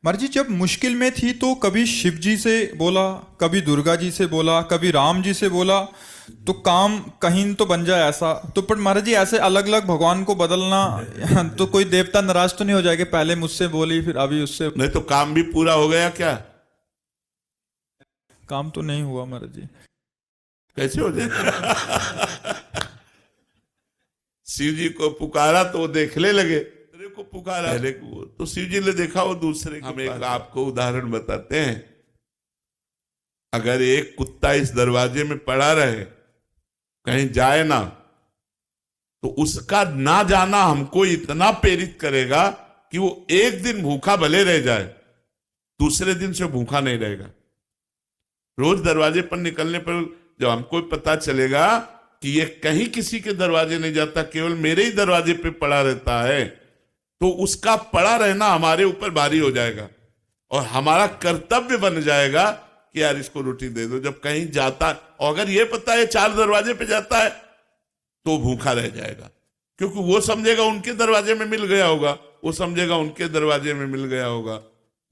मर्जी जब मुश्किल में थी तो कभी शिव जी से बोला, कभी दुर्गा जी से बोला, कभी राम जी से बोला, तो काम कहीं तो बन जाए ऐसा। तो पर महाराज जी ऐसे अलग अलग भगवान को बदलना तो कोई देवता नाराज तो नहीं हो जाएगा, पहले मुझसे बोली फिर अभी उससे? नहीं तो काम भी पूरा हो गया क्या? काम तो नहीं हुआ महाराज जी। कैसे हो जाए? शिव जी को पुकारा तो वो देखने लगे, तेरे को पुकारा पहले को, तो शिव जी ने देखा वो दूसरे। हम एक आपको उदाहरण बताते हैं। अगर एक कुत्ता इस दरवाजे में पड़ा रहे, कहीं जाए ना, तो उसका ना जाना हमको इतना प्रेरित करेगा कि वो एक दिन भूखा भले रह जाए, दूसरे दिन से भूखा नहीं रहेगा। रोज दरवाजे पर निकलने पर जब हमको पता चलेगा कि ये कहीं किसी के दरवाजे नहीं जाता, केवल मेरे ही दरवाजे पे पड़ा रहता है, तो उसका पड़ा रहना हमारे ऊपर भारी हो जाएगा और हमारा कर्तव्य बन जाएगा कि यार इसको रोटी दे दो। जब कहीं जाता, और अगर ये पता है 4 दरवाजे पे जाता है, तो भूखा रह जाएगा, क्योंकि वो समझेगा उनके दरवाजे में मिल गया होगा, वो समझेगा उनके दरवाजे में मिल गया होगा।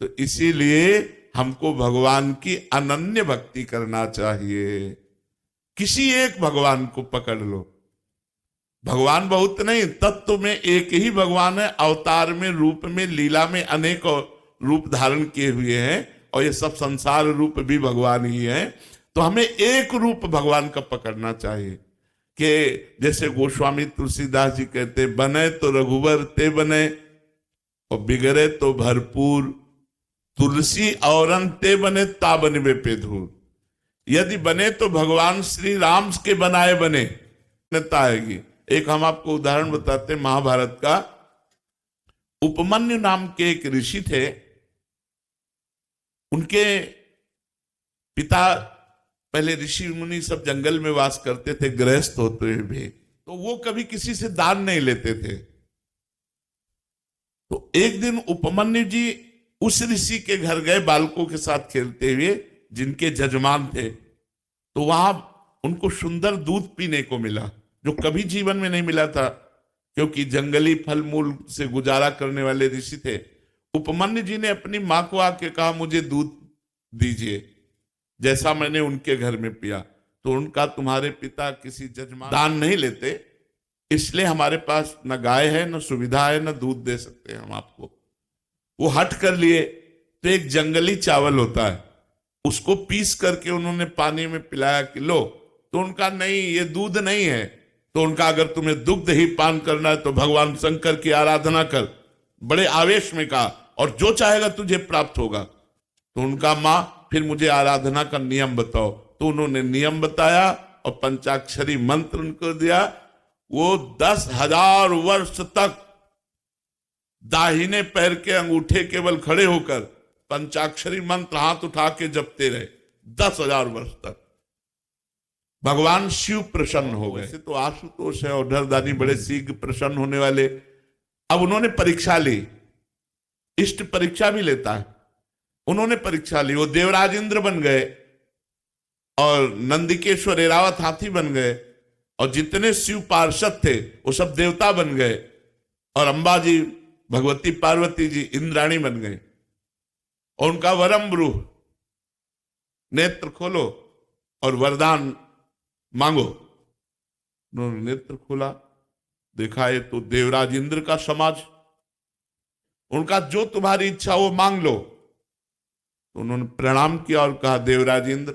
तो इसीलिए हमको भगवान की अनन्य भक्ति करना चाहिए। किसी एक भगवान को पकड़ लो। भगवान बहुत नहीं, तत्व में एक ही भगवान है। अवतार में, रूप में, लीला में अनेक रूप धारण किए हुए हैं, और ये सब संसार रूप भी भगवान ही है। तो हमें एक रूप भगवान का पकड़ना चाहिए कि जैसे गोस्वामी तुलसीदास जी कहते, बने तो रघुवर ते बने और बिगड़े तो भरपूर, तुलसी औरन ते बने ता बनवे पे धूर। यदि बने तो भगवान श्री राम के बनाए बने, नेता आएगी। एक हम आपको उदाहरण बताते, महाभारत का। उपमन्यु नाम के एक ऋषि थे। उनके पिता, पहले ऋषि मुनि सब जंगल में वास करते थे, गृहस्थ होते हुए भी, तो वो कभी किसी से दान नहीं लेते थे। तो एक दिन उपमन्यु जी उस ऋषि के घर गए बालकों के साथ खेलते हुए, जिनके जजमान थे। तो वहां उनको सुंदर दूध पीने को मिला, जो कभी जीवन में नहीं मिला था, क्योंकि जंगली फल मूल से गुजारा करने वाले ऋषि थे। उपमन्यु जी ने अपनी मां को आके कहा, मुझे दूध दीजिए जैसा मैंने उनके घर में पिया। तो उनका, तुम्हारे पिता किसी जजमान दान नहीं लेते, इसलिए हमारे पास न गाय है, न सुविधा है, न दूध दे सकते हम आपको। वो हट कर लिए। तो एक जंगली चावल होता है, उसको पीस करके उन्होंने पानी में पिलाया कि लो। तो उनका, नहीं ये दूध नहीं है। तो उनका, अगर तुम्हें दुग्ध ही पान करना है तो भगवान शंकर की आराधना कर। बड़े आवेश में कहा, और जो चाहेगा तुझे प्राप्त होगा। तो उनका, माँ फिर मुझे आराधना का नियम बताओ। तो उन्होंने नियम बताया और पंचाक्षरी मंत्र उनको दिया। वो 10,000 वर्ष तक दाहिने पैर के अंगूठे केवल खड़े होकर पंचाक्षरी मंत्र हाथ उठा के जपते रहे 10,000 वर्ष तक। भगवान शिव प्रसन्न हो गए। तो आशुतोष है और ढरदानी बड़े शीघ्र प्रसन्न होने वाले। अब उन्होंने परीक्षा ली, इष्ट परीक्षा भी लेता है। उन्होंने परीक्षा ली, वो देवराज इंद्र बन गए और नंदिकेश्वर एरावत हाथी बन गए, और जितने शिव पार्षद थे वो सब देवता बन गए, और अंबा जी, भगवती पार्वती जी इंद्राणी बन गए। और उनका वरम ब्रूह, नेत्र खोलो और वरदान मांगो। उन्होंने नेत्र खोला, देखा ये तो देवराज इंद्र का समाज। उनका, जो तुम्हारी इच्छा वो मांग लो। तो उन्होंने प्रणाम किया और कहा, देवराज इंद्र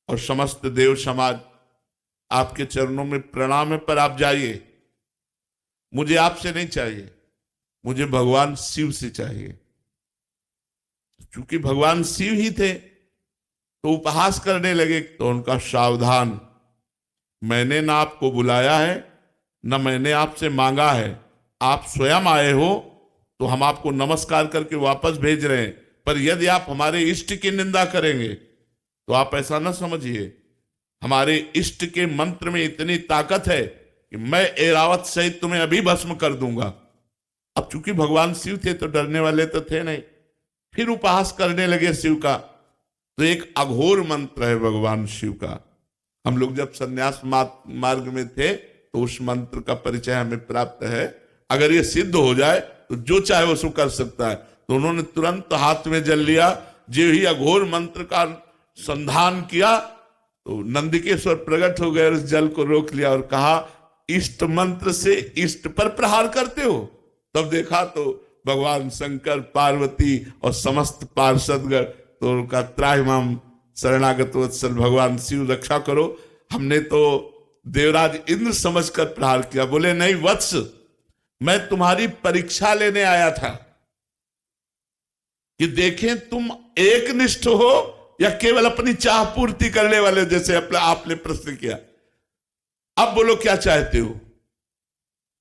और समस्त देव समाज, आपके चरणों में प्रणाम है, पर आप जाइए, मुझे आपसे नहीं चाहिए, मुझे भगवान शिव से चाहिए। चूंकि भगवान शिव ही थे तो उपहास करने लगे। तो उनका, सावधान, मैंने ना आपको बुलाया है, ना मैंने आपसे मांगा है, आप स्वयं आए हो, तो हम आपको नमस्कार करके वापस भेज रहे हैं। पर यदि आप हमारे इष्ट की निंदा करेंगे तो आप ऐसा ना समझिए, हमारे इष्ट के मंत्र में इतनी ताकत है कि मैं एरावत सहित तुम्हें अभी भस्म कर दूंगा। अब चूंकि भगवान शिव थे तो डरने वाले तो थे नहीं। फिर उपहास करने लगे शिव का। तो एक अघोर मंत्र है भगवान शिव का। हम लोग जब संन्यास मार्ग में थे तो उस मंत्र का परिचय हमें प्राप्त है। अगर ये सिद्ध हो जाए तो जो चाहे वो सो कर सकता है। तो उन्होंने तुरंत हाथ में जल लिया। जो ही अघोर मंत्र का संधान किया तो नंदिकेश्वर प्रकट हो गए, उस जल को रोक लिया और कहा, इष्ट मंत्र से इष्ट पर प्रहार करते हो? तब देखा तो भगवान शंकर, पार्वती और समस्त पार्षदगण, तो उनका त्राहिमाम शरणागत वत्सल भगवान शिव रक्षा करो। हमने तो देवराज इंद्र समझकर प्रहार किया। बोले नहीं वत्स, मैं तुम्हारी परीक्षा लेने आया था कि देखें तुम एकनिष्ठ हो या केवल अपनी चाह पूर्ति करने वाले, जैसे आपने प्रश्न किया। अब बोलो क्या चाहते हो?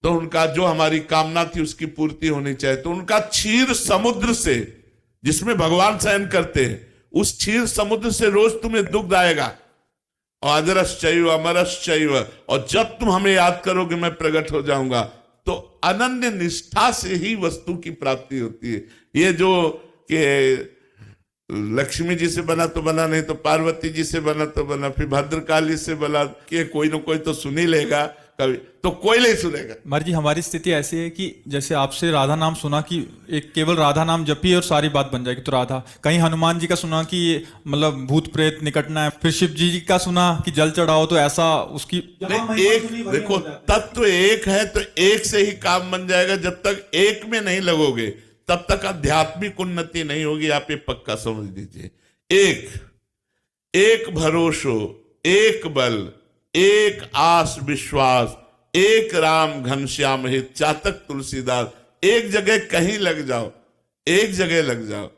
तो उनका जो हमारी कामना थी उसकी पूर्ति होनी चाहिए। तो उनका क्षीर समुद्र से, जिसमें भगवान शयन करते हैं, उस क्षीर समुद्र से रोज तुम्हें दुग्ध आएगा, और अजरश्चैव अमरश्चैव, और जब तुम हमें याद करोगे मैं प्रकट हो जाऊंगा। तो अनन्य निष्ठा से ही वस्तु की प्राप्ति होती है। ये जो कि लक्ष्मी जी से बना तो बना, नहीं तो पार्वती जी से बना तो बना, फिर भद्रकाली से बना, कि कोई ना कोई तो सुन ही लेगा, कभी तो कोई नहीं सुनेगा। महाराज जी हमारी स्थिति ऐसी है कि जैसे आपसे राधा नाम सुना कि एक केवल राधा नाम जपिए और सारी बात बन जाएगी, तो राधा। कहीं हनुमान जी का सुना कि मतलब भूत प्रेत निकटना है, फिर शिव जी का सुना कि जल चढ़ाओ, तो ऐसा उसकी एक देखो, तत्व एक है तो एक से ही काम बन जाएगा। जब तक एक में नहीं लगोगे तब तक आध्यात्मिक उन्नति नहीं होगी। आप ये पक्का समझ लीजिए। एक भरोसो, एक बल, एक आस विश्वास, एक राम घनश्याम हित, चातक तुलसीदास। एक जगह कहीं लग जाओ, एक जगह लग जाओ।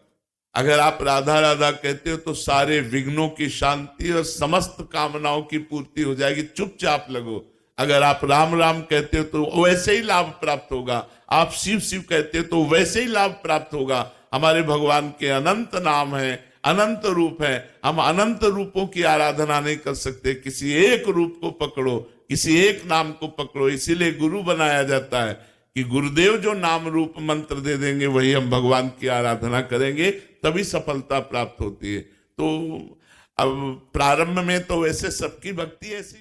अगर आप राधा राधा कहते हो तो सारे विघ्नों की शांति और समस्त कामनाओं की पूर्ति हो जाएगी। चुपचाप लगो। अगर आप राम राम कहते हो तो वैसे ही लाभ प्राप्त होगा। आप शिव शिव कहते हो तो वैसे ही लाभ प्राप्त होगा। हमारे भगवान के अनंत नाम है, अनंत रूप है। हम अनंत रूपों की आराधना नहीं कर सकते। किसी एक रूप को पकड़ो, किसी एक नाम को पकड़ो। इसीलिए गुरु बनाया जाता है कि गुरुदेव जो नाम रूप मंत्र दे देंगे वही हम भगवान की आराधना करेंगे, तभी सफलता प्राप्त होती है। तो अब प्रारंभ में तो वैसे सबकी भक्ति ऐसी